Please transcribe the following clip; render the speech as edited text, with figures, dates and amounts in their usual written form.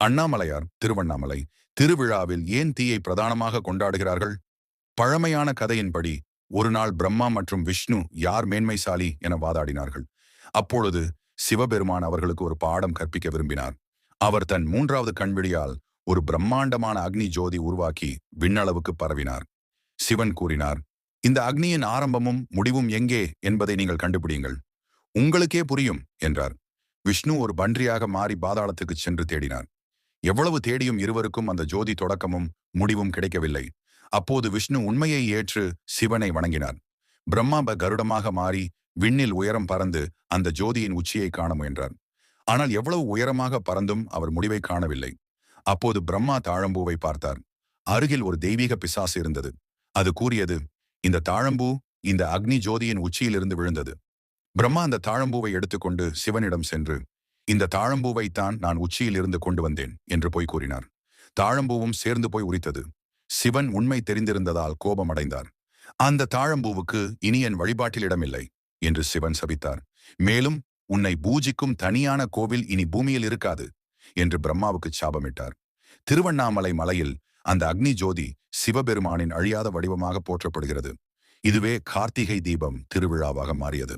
அண்ணாமலையார் திருவண்ணாமலை திருவிழாவில் ஏன் தீயை பிரதானமாக கொண்டாடுகிறார்கள்? பழமையான கதையின்படி ஒரு நாள் பிரம்மா மற்றும் விஷ்ணு யார் மேன்மைசாலி என வாதாடினார்கள். அப்பொழுது சிவபெருமான் அவர்களுக்கு ஒரு பாடம் கற்பிக்க விரும்பினார். அவர் தன் மூன்றாவது கண்விழியால் ஒரு பிரம்மாண்டமான அக்னி ஜோதி உருவாக்கி விண்ணளவுக்கு பரவினார். சிவன் கூறினார், இந்த அக்னியின் ஆரம்பமும் முடிவும் எங்கே என்பதை நீங்கள் கண்டுபிடியுங்கள். உங்களுக்கே புரியும் என்றார். விஷ்ணு ஒரு பன்றியாக மாறி பாதாளத்துக்கு சென்று தேடினார். எவ்வளவு தேடியும் இருவருக்கும் அந்த ஜோதி தொடக்கமும் முடிவும் கிடைக்கவில்லை. அப்போது விஷ்ணு உண்மையை ஏற்று சிவனை வணங்கினார். பிரம்மா கருடமாக மாறி விண்ணில் உயரம் பறந்து அந்த ஜோதியின் உச்சியை காண முயன்றார். ஆனால் எவ்வளவு உயரமாக பறந்தும் அவர் முடிவை காணவில்லை. அப்போது பிரம்மா தாழம்பூவை பார்த்தார். அருகில் ஒரு தெய்வீக பிசாசு இருந்தது. அது கூறியது, இந்த தாழம்பூ இந்த அக்னி ஜோதியின் உச்சியிலிருந்து விழுந்தது. பிரம்மா அந்த தாழம்பூவை எடுத்துக்கொண்டு சிவனிடம் சென்று, இந்த தாழம்பூவைத்தான் நான் உச்சியில் இருந்து கொண்டு வந்தேன் என்று போய் கூறினார். தாழம்பூவும் சேர்ந்து போய் உரித்தது. சிவன் உண்மை தெரிந்திருந்ததால் கோபம் அடைந்தார். அந்த தாழம்பூவுக்கு இனி என் வழிபாட்டில் இடமில்லை என்று சிவன் சபித்தார். மேலும் உன்னை பூஜிக்கும் தனியான கோவில் இனி பூமியில் இருக்காது என்று பிரம்மாவுக்கு சாபமிட்டார். திருவண்ணாமலை மலையில் அந்த அக்னி ஜோதி சிவபெருமானின் அழியாத வடிவமாக போற்றப்படுகிறது. இதுவே கார்த்திகை தீபம் திருவிழாவாக மாறியது.